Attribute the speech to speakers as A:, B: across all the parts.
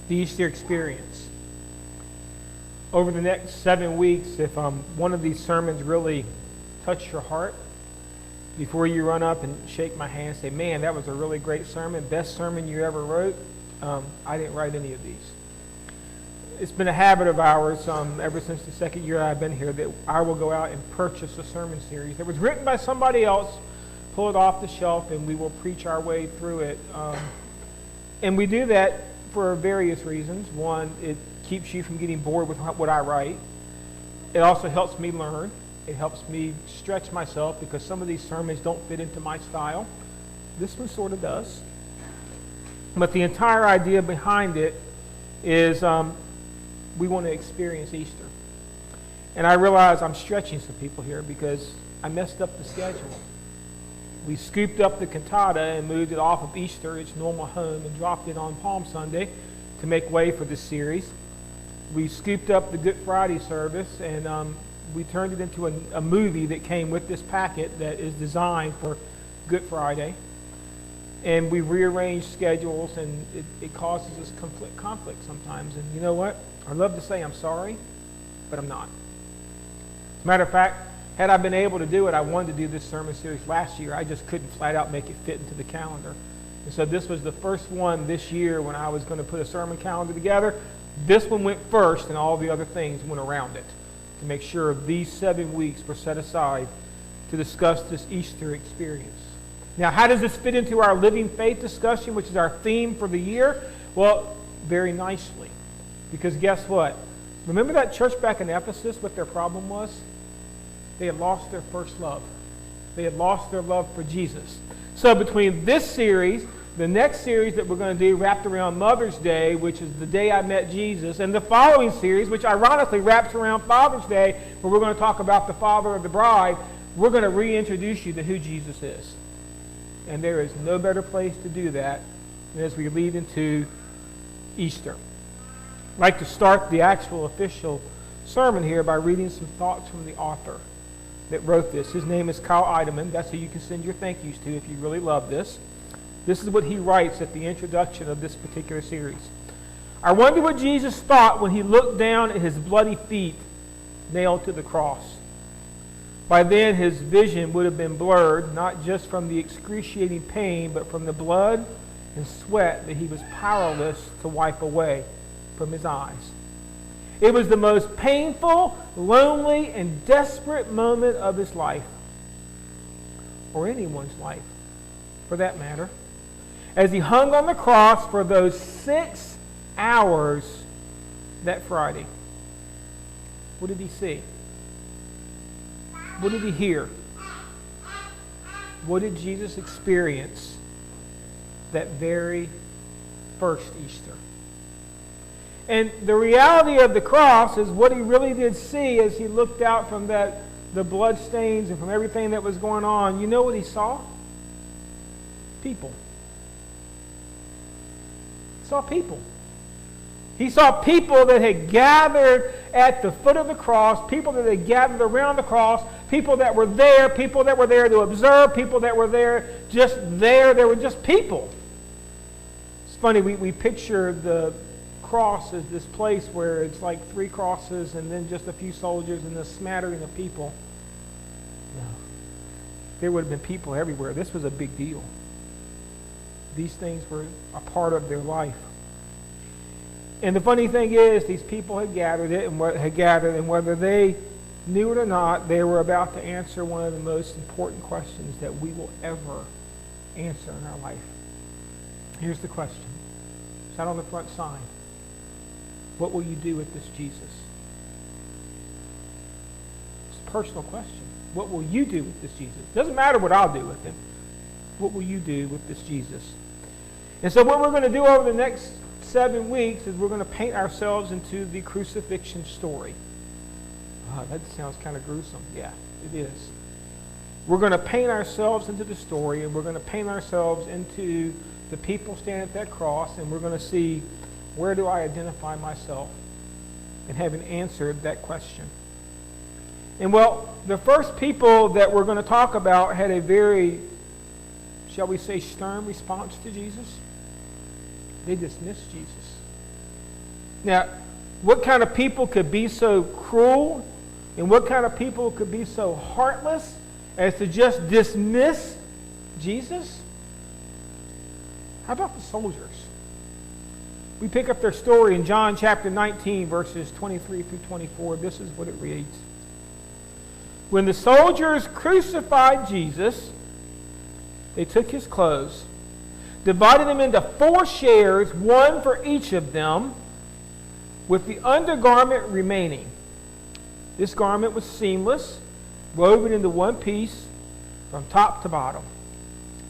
A: the Easter experience. Over the next 7 weeks, if one of these sermons really touched your heart, before you run up and shake my hand and say, man, that was a really great sermon, best sermon you ever wrote, I didn't write any of these. It's been a habit of ours ever since the second year I've been here that I will go out and purchase a sermon series that was written by somebody else, pull it off the shelf, and we will preach our way through it. And we do that for various reasons. One, it keeps you from getting bored with what I write. It also helps me learn. It helps me stretch myself because some of these sermons don't fit into my style. This one sort of does. But the entire idea behind it is we want to experience Easter. And I realize I'm stretching some people here because I messed up the schedule. We scooped up the cantata and moved it off of Easter, its normal home, and dropped it on Palm Sunday to make way for this series. We scooped up the Good Friday service and we turned it into a movie that came with this packet that is designed for Good Friday. And we rearranged schedules, and it causes us conflict sometimes. And you know what? I'd love to say I'm sorry, but I'm not. As a matter of fact, had I been able to do it, I wanted to do this sermon series last year. I just couldn't flat out make it fit into the calendar. And so this was the first one this year when I was going to put a sermon calendar together. This one went first, and all the other things went around it to make sure these 7 weeks were set aside to discuss this Easter experience. Now, how does this fit into our living faith discussion, which is our theme for the year? Well, very nicely. Because guess what? Remember that church back in Ephesus, what their problem was? They had lost their first love. They had lost their love for Jesus. So between this series, the next series that we're going to do wrapped around Mother's Day, which is the day I met Jesus, and the following series, which ironically wraps around Father's Day, where we're going to talk about the father of the bride, we're going to reintroduce you to who Jesus is. And there is no better place to do that than as we lead into Easter. I'd like to start the actual official sermon here by reading some thoughts from the author that wrote this. His name is Kyle Idleman. That's who you can send your thank yous to if you really love this. This is what he writes at the introduction of this particular series. I wonder what Jesus thought when he looked down at his bloody feet nailed to the cross. By then, his vision would have been blurred, not just from the excruciating pain, but from the blood and sweat that he was powerless to wipe away from his eyes. It was the most painful, lonely, and desperate moment of his life, or anyone's life, for that matter. As he hung on the cross for those 6 hours that Friday, what did he see? What did he hear? What did Jesus experience that very first Easter? And the reality of the cross is what he really did see as he looked out from the blood stains and from everything that was going on. You know what he saw? People. He saw people. He saw people that had gathered at the foot of the cross, people that had gathered around the cross, people that were there to observe, people that were there. They were just people. It's funny, we picture the cross as this place where it's like 3 crosses and then just a few soldiers and a smattering of people. No. There would have been people everywhere. This was a big deal. These things were a part of their life. And the funny thing is, these people had gathered, and whether they knew it or not, they were about to answer one of the most important questions that we will ever answer in our life. Here's the question. It's out on the front sign. What will you do with this Jesus? It's a personal question. What will you do with this Jesus? It doesn't matter what I'll do with him. What will you do with this Jesus? And so what we're going to do over the next 7 weeks is we're going to paint ourselves into the crucifixion story. That sounds kind of gruesome. Yeah, it is. We're going to paint ourselves into the story, and we're going to paint ourselves into the people standing at that cross, and we're going to see, where do I identify myself? And having answered that question. And well, the first people that we're going to talk about had a very, shall we say, stern response to Jesus. They dismissed Jesus. Now, what kind of people could be so cruel and what kind of people could be so heartless as to just dismiss Jesus? How about the soldiers? We pick up their story in John chapter 19, verses 23 through 24. This is what it reads. When the soldiers crucified Jesus, they took his clothes, divided them into 4 shares, one for each of them, with the undergarment remaining. This garment was seamless, woven into one piece from top to bottom.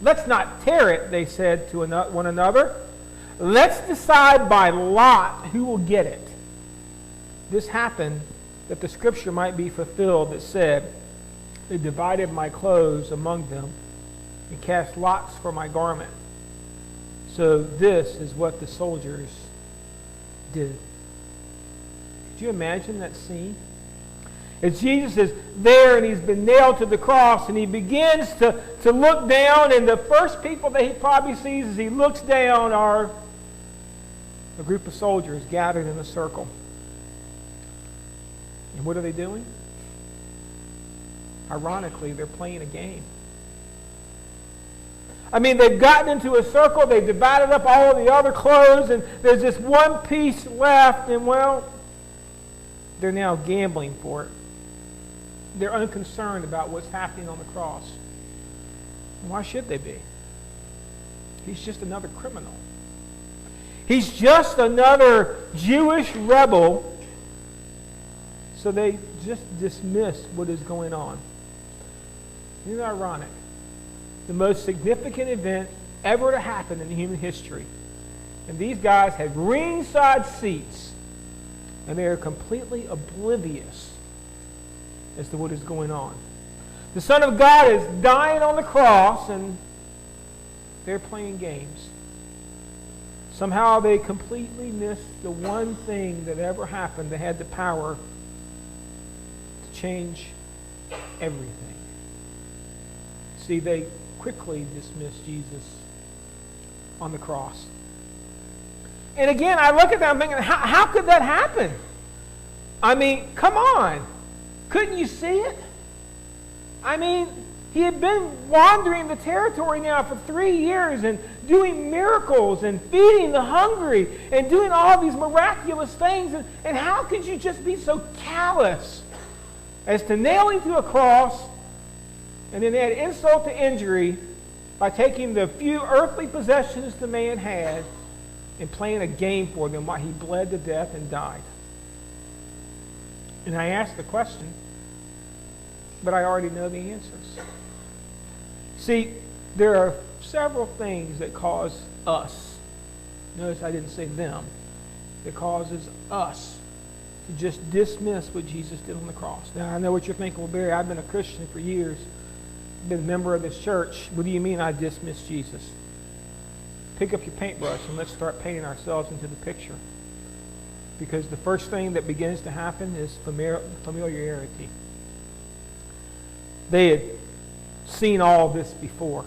A: Let's not tear it, they said to one another. Let's decide by lot who will get it. This happened that the scripture might be fulfilled that said, they divided my clothes among them and cast lots for my garment. So this is what the soldiers did. Could you imagine that scene? As Jesus is there and he's been nailed to the cross and he begins to look down, and the first people that he probably sees as he looks down are a group of soldiers gathered in a circle. And what are they doing? Ironically, they're playing a game. I mean, they've gotten into a circle, they've divided up all of the other clothes, and there's just one piece left, and well, they're now gambling for it. They're unconcerned about what's happening on the cross. And why should they be? He's just another criminal. He's just another Jewish rebel. So they just dismiss what is going on. Isn't it ironic? The most significant event ever to happen in human history. And these guys had ringside seats, and they are completely oblivious as to what is going on. The Son of God is dying on the cross, and they're playing games. Somehow they completely missed the one thing that ever happened that had the power to change everything. See, they quickly dismissed Jesus on the cross. And again, I look at that and I'm thinking, how could that happen? I mean, come on. Couldn't you see it? I mean, he had been wandering the territory now for 3 years and doing miracles and feeding the hungry and doing all these miraculous things. And how could you just be so callous as to nail him to a cross and then add insult to injury by taking the few earthly possessions the man had and playing a game for them while he bled to death and died? And I asked the question, but I already know the answers. See, there are several things that cause us, notice I didn't say them, that causes us to just dismiss what Jesus did on the cross. Now, I know what you're thinking, well, Barry, I've been a Christian for years, been a member of this church. What do you mean I dismiss Jesus? Pick up your paintbrush and let's start painting ourselves into the picture. Because the first thing that begins to happen is familiarity. They had seen all this before.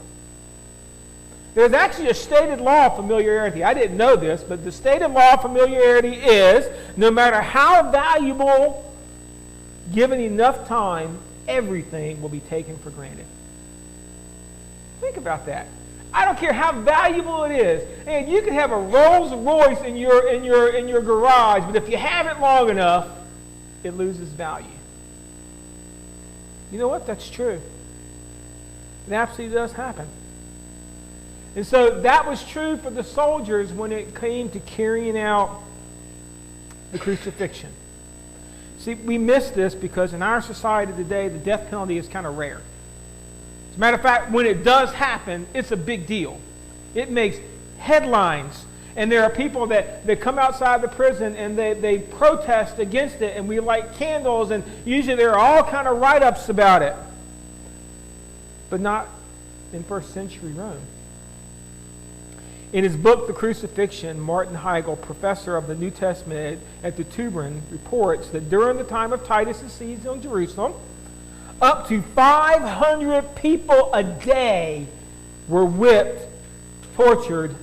A: There's actually a stated law of familiarity. I didn't know this, but the stated law of familiarity is no matter how valuable, given enough time, everything will be taken for granted. Think about that. I don't care how valuable it is. And you can have a Rolls Royce in your garage, but if you have it long enough, it loses value. You know what? That's true. It absolutely does happen. And so that was true for the soldiers when it came to carrying out the crucifixion. See, we miss this because in our society today, the death penalty is kind of rare. As a matter of fact, when it does happen, it's a big deal. It makes headlines. And there are people that come outside the prison and they protest against it, and we light candles, and usually there are all kind of write-ups about it. But not in first century Rome. In his book, The Crucifixion, Martin Heigl, professor of the New Testament at the Turin, reports that during the time of Titus' siege on Jerusalem, up to 500 people a day were whipped, tortured,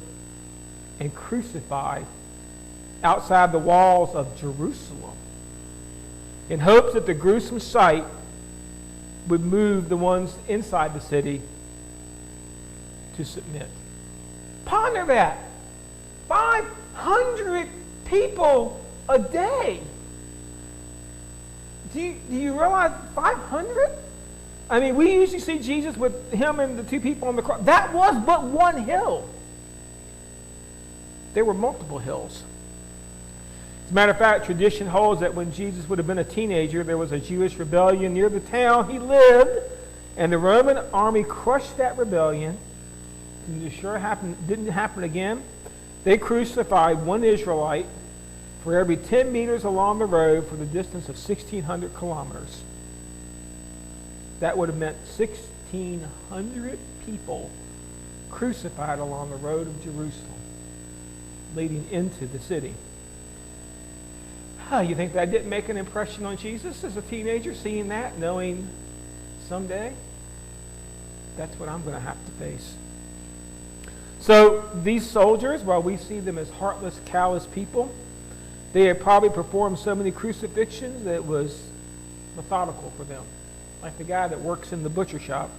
A: and crucified outside the walls of Jerusalem in hopes that the gruesome sight would move the ones inside the city to submit. Ponder that. 500 people a day. Do you realize 500? I mean, we usually see Jesus with him and the two people on the cross. That was but one hill. There were multiple hills. As a matter of fact, tradition holds that when Jesus would have been a teenager, there was a Jewish rebellion near the town he lived, and the Roman army crushed that rebellion. And it sure didn't happen again. They crucified one Israelite for every 10 meters along the road for the distance of 1,600 kilometers. That would have meant 1,600 people crucified along the road of Jerusalem, leading into the city. You think that didn't make an impression on Jesus as a teenager, seeing that, knowing someday that's what I'm going to have to face? So these soldiers, while we see them as heartless, callous people, they had probably performed so many crucifixions that it was methodical for them. Like the guy that works in the butcher shop.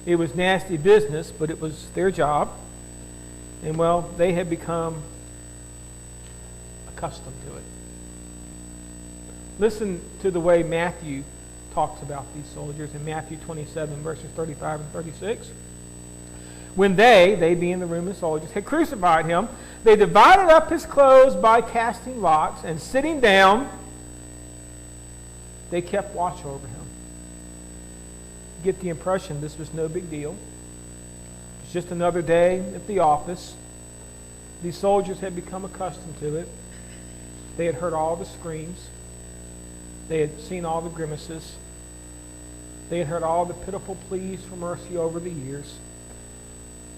A: It was nasty business, but it was their job. And well, they had become accustomed to it. Listen to the way Matthew talks about these soldiers in Matthew 27, verses 35 and 36. When they being the Roman soldiers, had crucified him, they divided up his clothes by casting lots, and sitting down, they kept watch over him. You get the impression this was no big deal. It's just another day at the office. These soldiers had become accustomed to it. They had heard all the screams. They had seen all the grimaces. They had heard all the pitiful pleas for mercy over the years.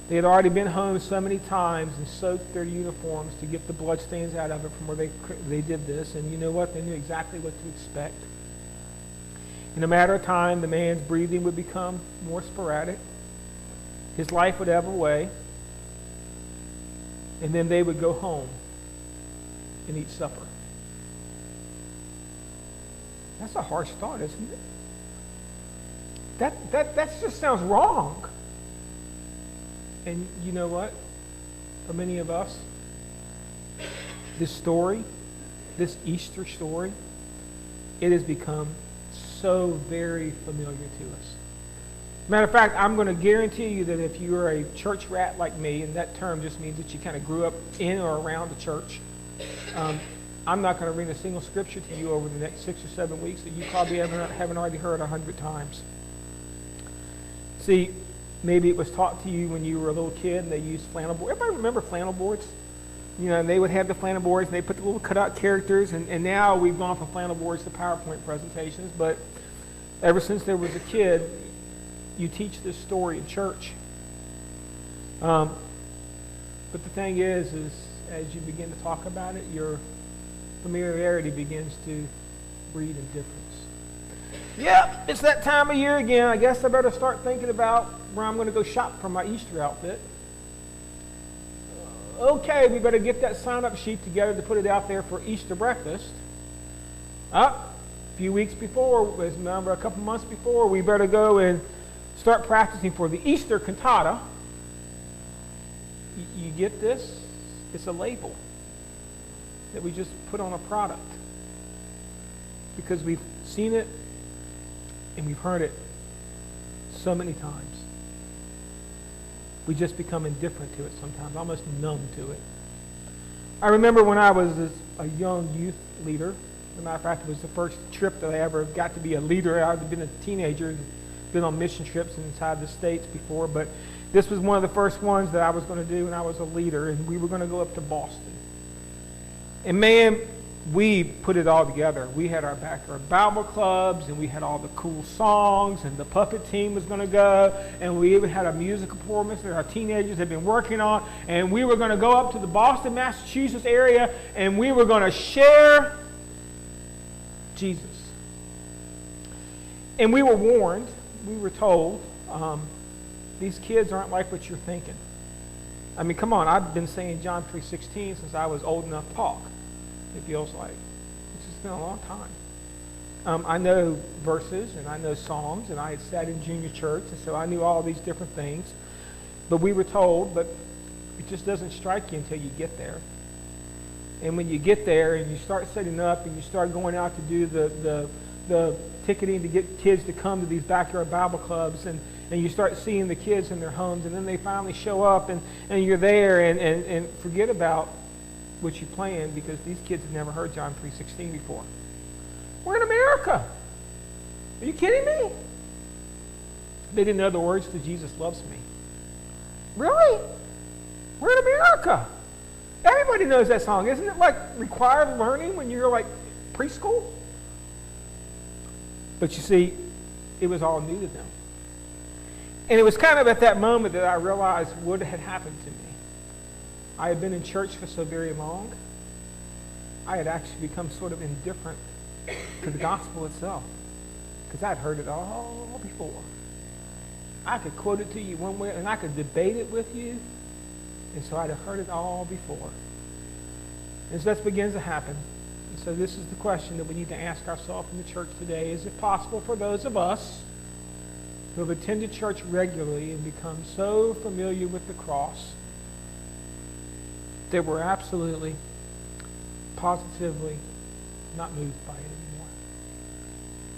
A: They had already been home so many times and soaked their uniforms to get the bloodstains out of it from where they did this. And you know what? They knew exactly what to expect. In a matter of time, the man's breathing would become more sporadic. His life would ebb away. And then they would go home and eat supper. That's a harsh thought, isn't it? That just sounds wrong. And you know what? For many of us, this story, this Easter story, it has become so very familiar to us. Matter of fact, I'm going to guarantee you that if you are a church rat like me, and that term just means that you kind of grew up in or around the church, I'm not going to read a single scripture to you over the next 6 or 7 weeks that you probably haven't already heard 100 times. See, maybe it was taught to you when you were a little kid and they used flannel boards. Everybody remember flannel boards? You know, and they would have the flannel boards and they put the little cutout characters, and now we've gone from flannel boards to PowerPoint presentations, but ever since there was a kid, you teach this story in church. But the thing is as you begin to talk about it, your familiarity begins to breed indifference. Yep, it's that time of year again. I guess I better start thinking about where I'm going to go shop for my Easter outfit. Okay, we better get that sign-up sheet together to put it out there for Easter breakfast. A few weeks before, remember a couple months before, we better go and start practicing for the Easter cantata. You get this? It's a label that we just put on a product because we've seen it and we've heard it so many times. We just become indifferent to it sometimes, almost numb to it. I remember when I was a young youth leader. As a matter of fact, it was the first trip that I ever got to be a leader. I'd been a teenager, been on mission trips inside the States before, but this was one of the first ones that I was going to do when I was a leader, and we were going to go up to Boston. And man, we put it all together. We had our backyard Bible clubs, and we had all the cool songs, and the puppet team was going to go, and we even had a musical performance that our teenagers had been working on, and we were going to go up to the Boston, Massachusetts area, and we were going to share Jesus. And we were warned, we were told, these kids aren't like what you're thinking. I mean, come on, I've been saying John 3:16 since I was old enough to talk, it feels like. It's just been a long time. I know verses, and I know songs, and I had sat in junior church, and so I knew all these different things. But we were told, but it just doesn't strike you until you get there. And when you get there and you start setting up and you start going out to do the ticketing to get kids to come to these backyard Bible clubs, and you start seeing the kids in their homes, and then they finally show up, and you're there, and forget about what you planned, because these kids have never heard John 3:16 before. We're in America. Are you kidding me? They didn't know the words to Jesus Loves Me. Really? We're in America. Everybody knows that song. Isn't it like required learning when you're like preschool? But you see, it was all new to them. And it was kind of at that moment that I realized what had happened to me. I had been in church for so very long, I had actually become sort of indifferent to the gospel itself, because I'd heard it all before. I could quote it to you one way, and I could debate it with you, and so I'd have heard it all before. And so that begins to happen. And so this is the question that we need to ask ourselves in the church today. Is it possible for those of us who have attended church regularly and become so familiar with the cross that we're absolutely, positively not moved by it anymore?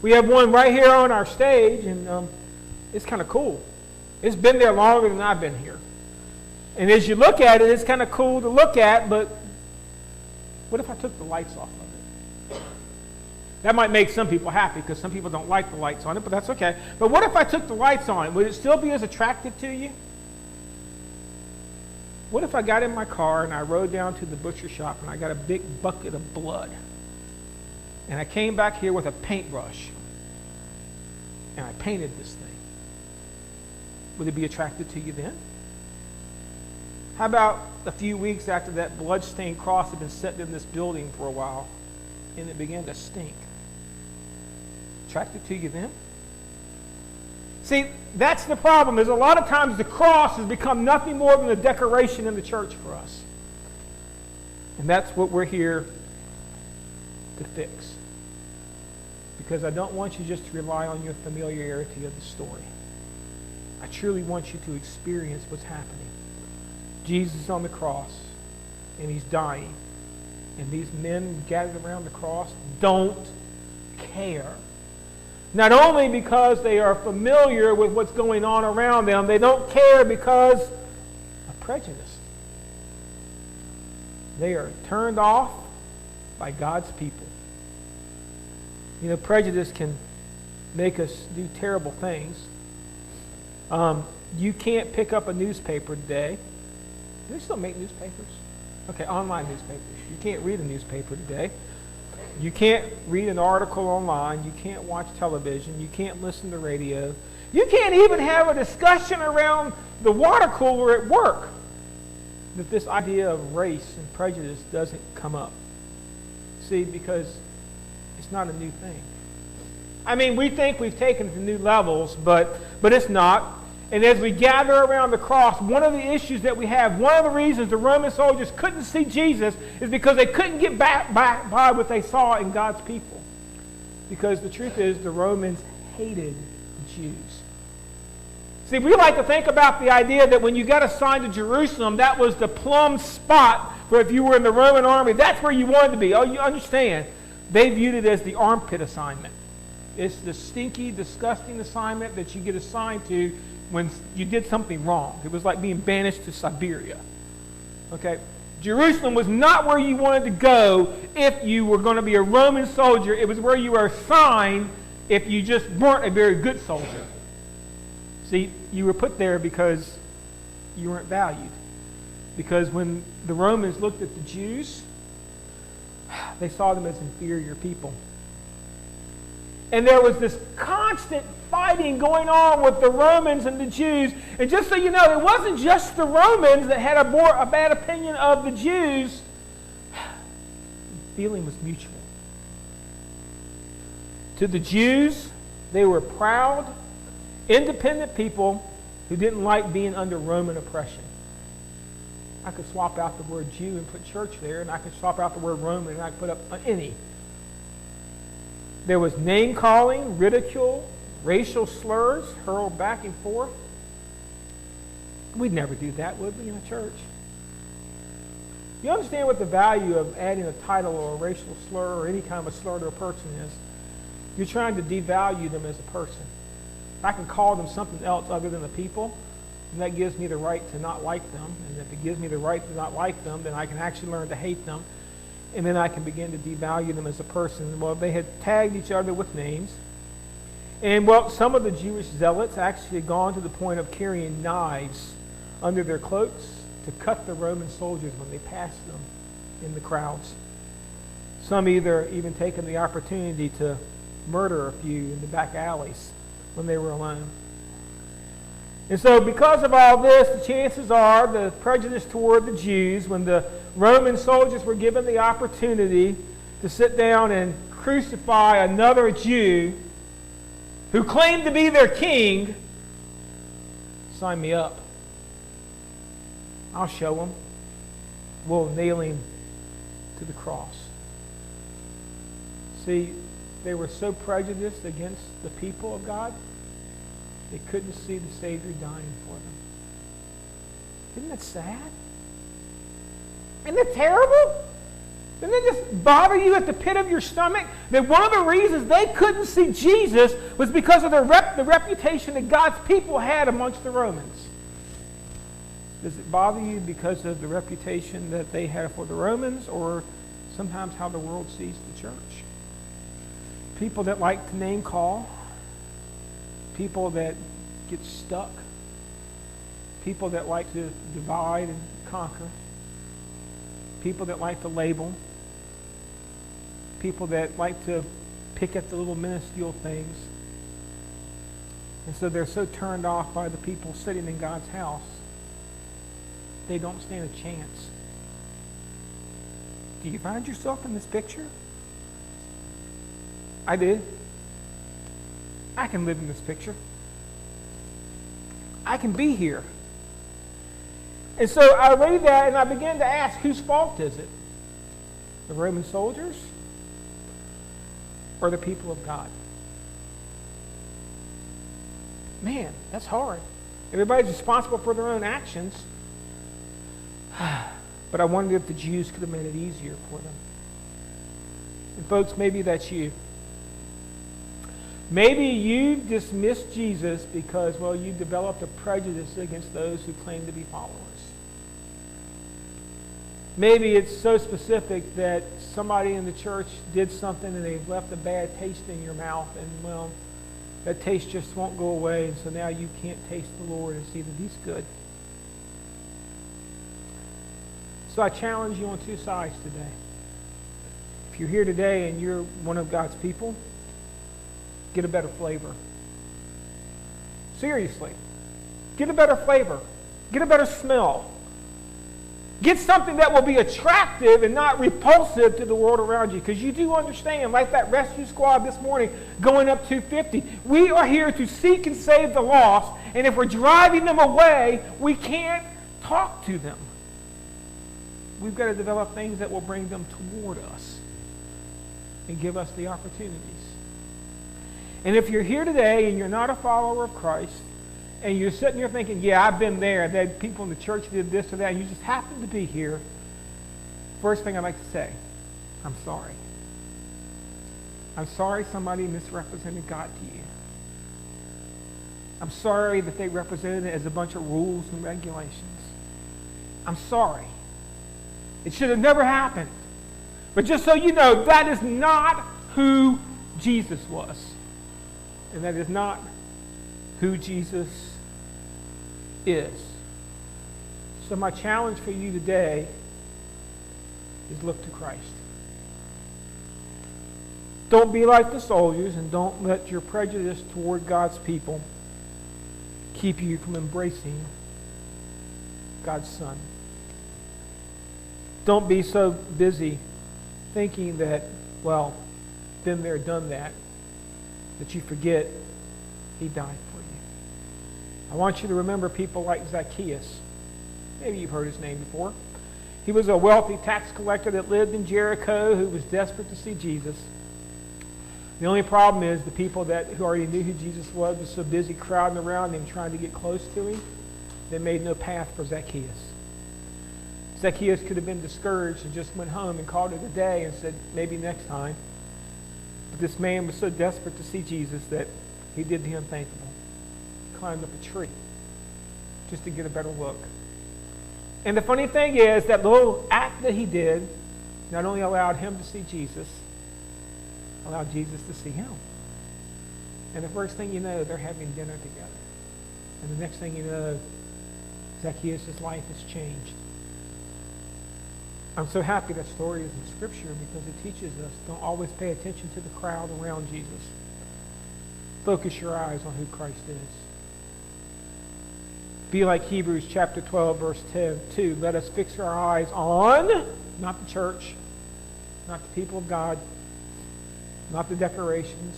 A: We have one right here on our stage, and it's kind of cool. It's been there longer than I've been here. And as you look at it, it's kind of cool to look at, but what if I took the lights off of it? That might make some people happy, because some people don't like the lights on it, but that's okay. But what if I took the lights on? Would it still be as attractive to you? What if I got in my car and I rode down to the butcher shop and I got a big bucket of blood, and I came back here with a paintbrush and I painted this thing? Would it be attractive to you then? How about a few weeks after that blood-stained cross had been set in this building for a while and it began to stink? Attractive to you then? See, that's the problem, is a lot of times the cross has become nothing more than a decoration in the church for us. And that's what we're here to fix. Because I don't want you just to rely on your familiarity of the story. I truly want you to experience what's happening. Jesus is on the cross, and he's dying. And these men gathered around the cross don't care. Not only because they are familiar with what's going on around them, they don't care because of prejudice. They are turned off by God's people. You know, prejudice can make us do terrible things. You can't pick up a newspaper today. Do they still make newspapers? Okay, online newspapers. You can't read a newspaper today. You can't read an article online. You can't watch television. You can't listen to radio. You can't even have a discussion around the water cooler at work that this idea of race and prejudice doesn't come up. See, because it's not a new thing. I mean, we think we've taken it to new levels, but it's not. And as we gather around the cross, one of the issues that we have, one of the reasons the Roman soldiers couldn't see Jesus is because they couldn't get back by what they saw in God's people. Because the truth is, the Romans hated the Jews. See, we like to think about the idea that when you got assigned to Jerusalem, that was the plumb spot for if you were in the Roman army. That's where you wanted to be. Oh, you understand. They viewed it as the armpit assignment. It's the stinky, disgusting assignment that you get assigned to when you did something wrong. It was like being banished to Siberia. Okay? Jerusalem was not where you wanted to go if you were going to be a Roman soldier. It was where you were assigned if you just weren't a very good soldier. See, you were put there because you weren't valued. Because when the Romans looked at the Jews, they saw them as inferior people. And there was this constant fighting going on with the Romans and the Jews. And just so you know, it wasn't just the Romans that had a bad opinion of the Jews. The feeling was mutual. To the Jews, they were proud, independent people who didn't like being under Roman oppression. I could swap out the word Jew and put church there, and I could swap out the word Roman and I could put up any. There was name-calling, ridicule, racial slurs hurled back and forth. We'd never do that, would we, in a church? You understand what the value of adding a title or a racial slur or any kind of a slur to a person is? You're trying to devalue them as a person. I can call them something else other than a people, and that gives me the right to not like them. And if it gives me the right to not like them, then I can actually learn to hate them. And then I can begin to devalue them as a person. Well, they had tagged each other with names. And, well, some of the Jewish zealots actually had gone to the point of carrying knives under their cloaks to cut the Roman soldiers when they passed them in the crowds. Some even taken the opportunity to murder a few in the back alleys when they were alone. And so because of all this, the chances are the prejudice toward the Jews, when the Roman soldiers were given the opportunity to sit down and crucify another Jew who claimed to be their king, sign me up. I'll show them. We'll nail him to the cross. See, they were so prejudiced against the people of God, they couldn't see the Savior dying for them. Isn't that sad? Isn't that terrible? Doesn't it just bother you at the pit of your stomach that one of the reasons they couldn't see Jesus was because of the reputation that God's people had amongst the Romans? Does it bother you because of the reputation that they had for the Romans, or sometimes how the world sees the church? People that like to name call, people that get stuck, people that like to divide and conquer, people that like to label, people that like to pick at the little minuscule things. And so they're so turned off by the people sitting in God's house, they don't stand a chance. Do you find yourself in this picture? I did. I can live in this picture. I can be here. And so I read that and I began to ask, whose fault is it? The Roman soldiers or the people of God? Man, that's hard. Everybody's responsible for their own actions. But I wondered if the Jews could have made it easier for them. And folks, maybe that's you. Maybe you dismissed Jesus because, well, you developed a prejudice against those who claim to be followers. Maybe it's so specific that somebody in the church did something and they've left a bad taste in your mouth, and, well, that taste just won't go away, and so now you can't taste the Lord and see that He's good. So I challenge you on two sides today. If you're here today and you're one of God's people, get a better flavor. Seriously. Get a better flavor. Get a better smell. Get something that will be attractive and not repulsive to the world around you. Because you do understand, like that rescue squad this morning going up 250, we are here to seek and save the lost. And if we're driving them away, we can't talk to them. We've got to develop things that will bring them toward us and give us the opportunities. And if you're here today and you're not a follower of Christ, and you're sitting there thinking, yeah, I've been there, that people in the church did this or that, and you just happen to be here, first thing I'd like to say, I'm sorry. I'm sorry somebody misrepresented God to you. I'm sorry that they represented it as a bunch of rules and regulations. I'm sorry. It should have never happened. But just so you know, that is not who Jesus was. And that is not who Jesus is. So my challenge for you today is look to Christ. Don't be like the soldiers, and don't let your prejudice toward God's people keep you from embracing God's Son. Don't be so busy thinking that, well, been there, done that you forget He died for you. I want you to remember people like Zacchaeus Maybe you've heard his name before. He was a wealthy tax collector that lived in Jericho who was desperate to see Jesus. The only problem is the people who already knew who Jesus was so busy crowding around him trying to get close to him, they made no path for Zacchaeus. Zacchaeus could have been discouraged and just went home and called it a day and said, maybe next time. But this man was so desperate to see Jesus that he did the unthinkable. He climbed up a tree just to get a better look. And the funny thing is that little act that he did not only allowed him to see Jesus, allowed Jesus to see him. And the first thing you know, they're having dinner together. And the next thing you know, Zacchaeus' life has changed. I'm so happy that story is in Scripture because it teaches us don't always pay attention to the crowd around Jesus. Focus your eyes on who Christ is. Be like Hebrews chapter 12, verse 2. Let us fix our eyes on, not the church, not the people of God, not the decorations,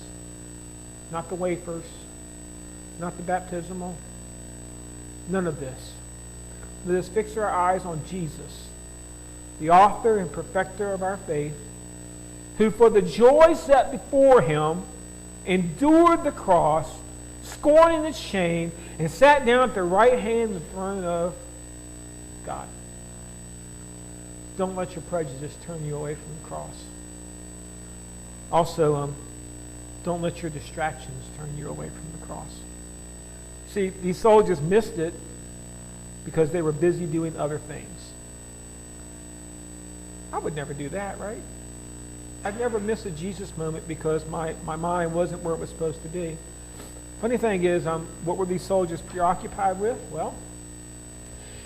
A: not the wafers, not the baptismal, none of this. Let us fix our eyes on Jesus, the author and perfecter of our faith, who for the joy set before him endured the cross, scorning its shame, and sat down at the right hand of the throne of God. Don't let your prejudice turn you away from the cross. Also, don't let your distractions turn you away from the cross. See, these soldiers missed it because they were busy doing other things. I would never do that, right? I'd never miss a Jesus moment because my mind wasn't where it was supposed to be. Funny thing is, what were these soldiers preoccupied with? Well,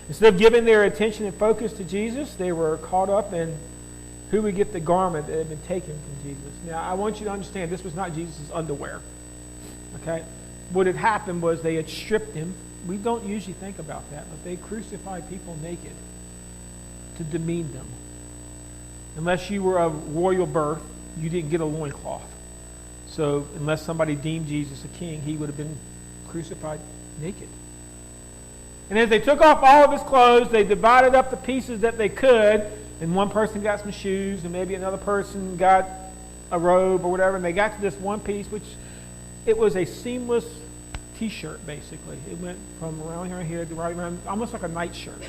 A: instead of giving their attention and focus to Jesus, they were caught up in who would get the garment that had been taken from Jesus. Now, I want you to understand, this was not Jesus' underwear. Okay? What had happened was they had stripped him. We don't usually think about that, but they crucified people naked to demean them. Unless you were of royal birth, you didn't get a loincloth. So unless somebody deemed Jesus a king, he would have been crucified naked. And as they took off all of his clothes, they divided up the pieces that they could, and one person got some shoes, and maybe another person got a robe or whatever, and they got to this one piece, which it was a seamless t-shirt, basically. It went from around here to right around, almost like a nightshirt.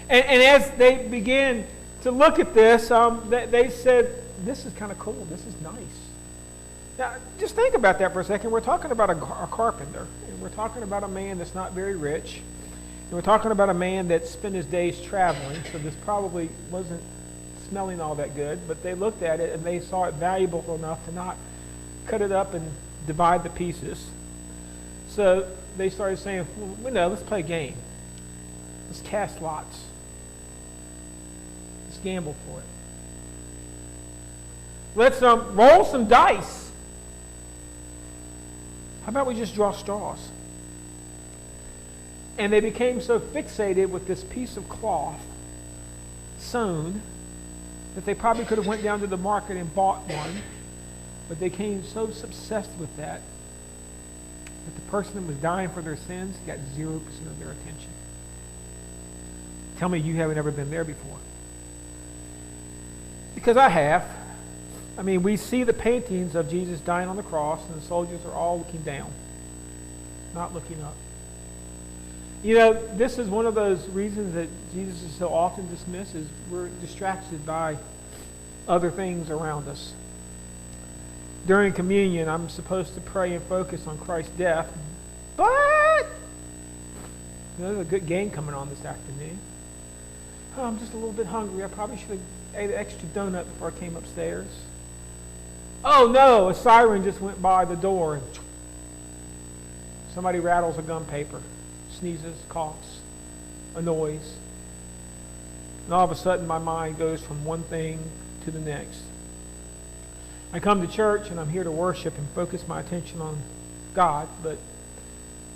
A: And as they began to look at this, they said, this is kind of cool. This is nice. Now, just think about that for a second. We're talking about a carpenter, and we're talking about a man that's not very rich, and we're talking about a man that spent his days traveling, so this probably wasn't smelling all that good, but they looked at it, and they saw it valuable enough to not cut it up and divide the pieces. So they started saying, well, no, let's play a game. Let's cast lots. Let's gamble for it. Let's roll some dice. How about we just draw straws? And they became so fixated with this piece of cloth sewn that they probably could have went down to the market and bought one, but they became so obsessed with that the person that was dying for their sins got 0% of their attention. Tell me you haven't ever been there before. Because I have. I mean, we see the paintings of Jesus dying on the cross, and the soldiers are all looking down, not looking up. You know, this is one of those reasons that Jesus is so often dismissed, is we're distracted by other things around us. During communion, I'm supposed to pray and focus on Christ's death, but there's a good game coming on this afternoon. Oh, I'm just a little bit hungry. I probably should have ate an extra donut before I came upstairs. Oh no, a siren just went by the door. And somebody rattles a gum paper, sneezes, coughs, a noise. And all of a sudden my mind goes from one thing to the next. I come to church and I'm here to worship and focus my attention on God, but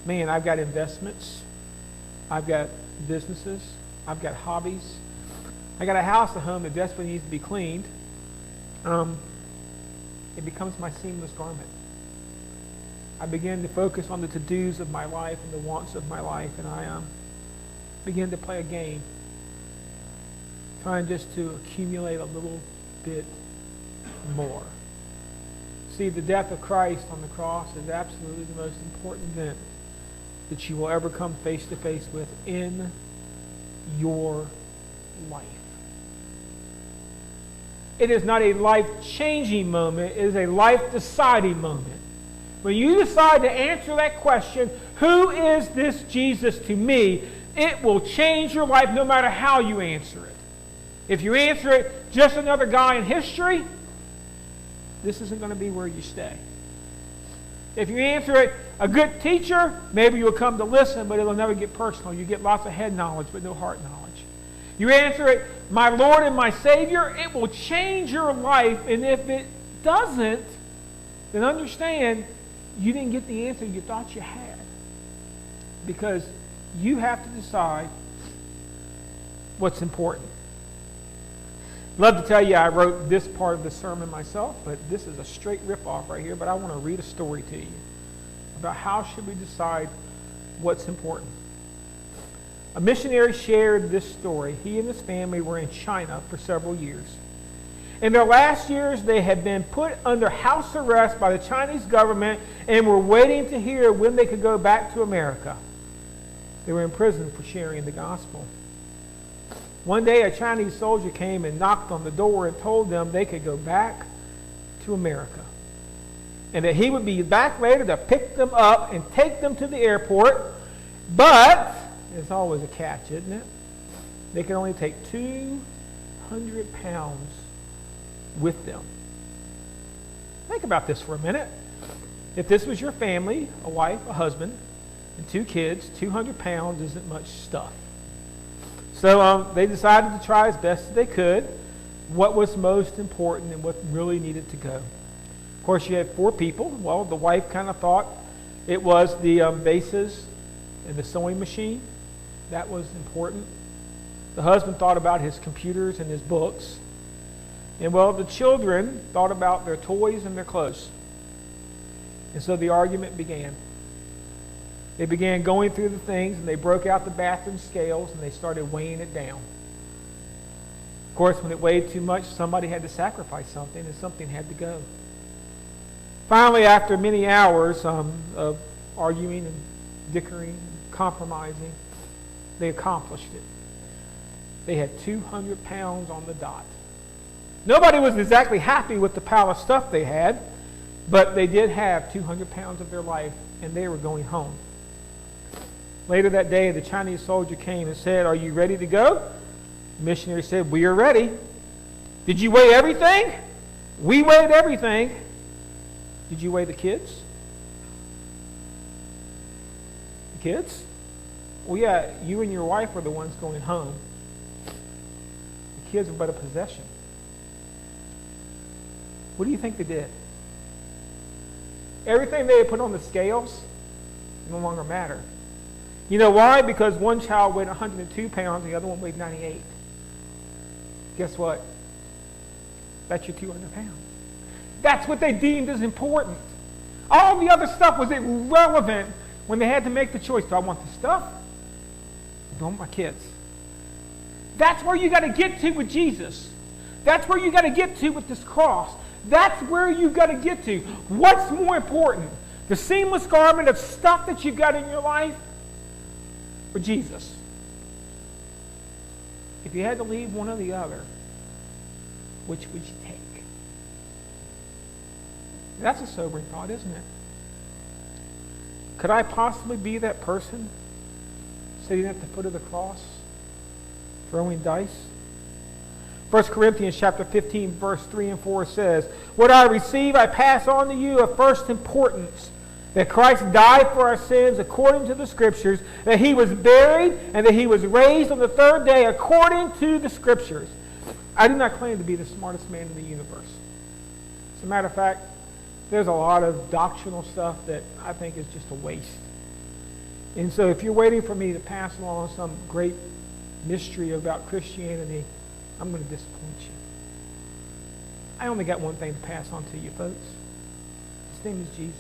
A: man, I've got investments, I've got businesses, I've got hobbies, I got a house at home that desperately needs to be cleaned. It becomes my seamless garment. I begin to focus on the to-dos of my life and the wants of my life, and begin to play a game, trying just to accumulate a little bit more. See, the death of Christ on the cross is absolutely the most important event that you will ever come face to face with in your life. It is not a life-changing moment, it is a life-deciding moment. When you decide to answer that question, who is this Jesus to me, it will change your life no matter how you answer it. If you answer it, just another guy in history, this isn't going to be where you stay. If you answer it, a good teacher, maybe you'll come to listen, but it'll never get personal. You get lots of head knowledge, but no heart knowledge. You answer it, my Lord and my Savior, it will change your life. And if it doesn't, then understand you didn't get the answer you thought you had. Because you have to decide what's important. Love to tell you I wrote this part of the sermon myself, but this is a straight rip-off right here. But I want to read a story to you about how should we decide what's important. A missionary shared this story. He and his family were in China for several years. In their last years, they had been put under house arrest by the Chinese government and were waiting to hear when they could go back to America. They were in prison for sharing the gospel. One day, a Chinese soldier came and knocked on the door and told them they could go back to America, and that he would be back later to pick them up and take them to the airport. But there's always a catch, isn't it? They could only take 200 pounds with them. Think about this for a minute. If this was your family, a wife, a husband, and 2 kids, 200 pounds isn't much stuff. So they decided to try as best as they could what was most important and what really needed to go. Of course, you had 4 people. Well, the wife kind of thought it was the vases and the sewing machine. That was important. The husband thought about his computers and his books. And well, the children thought about their toys and their clothes. And so the argument began. They began going through the things, and they broke out the bathroom scales, and they started weighing it down. Of course, when it weighed too much, somebody had to sacrifice something, and something had to go. Finally, after many hours of arguing and dickering and compromising, they accomplished it. They had 200 pounds on the dot. Nobody was exactly happy with the pile of stuff they had, but they did have 200 pounds of their life, and they were going home. Later that day, the Chinese soldier came and said, "Are you ready to go?" The missionary said, "We are ready." "Did you weigh everything?" "We weighed everything." "Did you weigh the kids?" "The kids?" "Well, yeah, you and your wife are the ones going home. The kids are but a possession." What do you think they did? Everything they had put on the scales no longer mattered. You know why? Because one child weighed 102 pounds, the other one weighed 98. Guess what? That's your 200 pounds. That's what they deemed as important. All the other stuff was irrelevant when they had to make the choice. Do I want the stuff? Or do I want my kids? That's where you got to get to with Jesus. That's where you got to get to with this cross. That's where you got to get to. What's more important? The seamless garment of stuff that you've got in your life, or Jesus? If you had to leave one or the other, which would you take? That's a sobering thought, isn't it? Could I possibly be that person sitting at the foot of the cross, throwing dice? 1 Corinthians chapter 15, verse 3 and 4 says, "What I receive I pass on to you of first importance, that Christ died for our sins according to the Scriptures, that he was buried, and that he was raised on the 3rd day according to the Scriptures." I do not claim to be the smartest man in the universe. As a matter of fact, there's a lot of doctrinal stuff that I think is just a waste. And so if you're waiting for me to pass along some great mystery about Christianity, I'm going to disappoint you. I only got one thing to pass on to you, folks. His name is Jesus.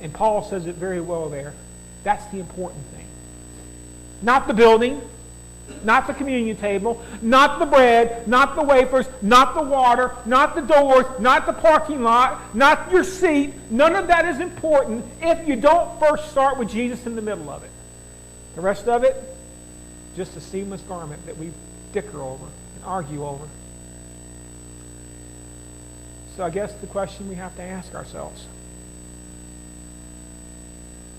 A: And Paul says it very well there. That's the important thing. Not the building, not the communion table, not the bread, not the wafers, not the water, not the doors, not the parking lot, not your seat. None of that is important if you don't first start with Jesus in the middle of it. The rest of it, just a seamless garment that we dicker over and argue over. So I guess the question we have to ask ourselves,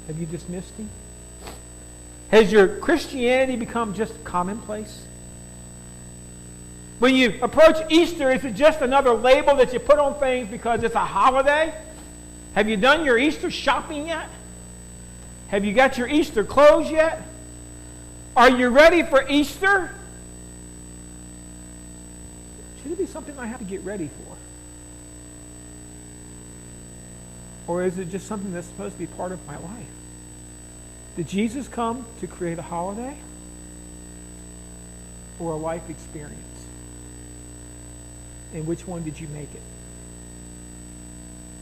A: have you dismissed him? Has your Christianity become just commonplace? When you approach Easter, is it just another label that you put on things because it's a holiday? Have you done your Easter shopping yet? Have you got your Easter clothes yet? Are you ready for Easter? Should it be something I have to get ready for? Or is it just something that's supposed to be part of my life? Did Jesus come to create a holiday or a life experience? And which one did you make it?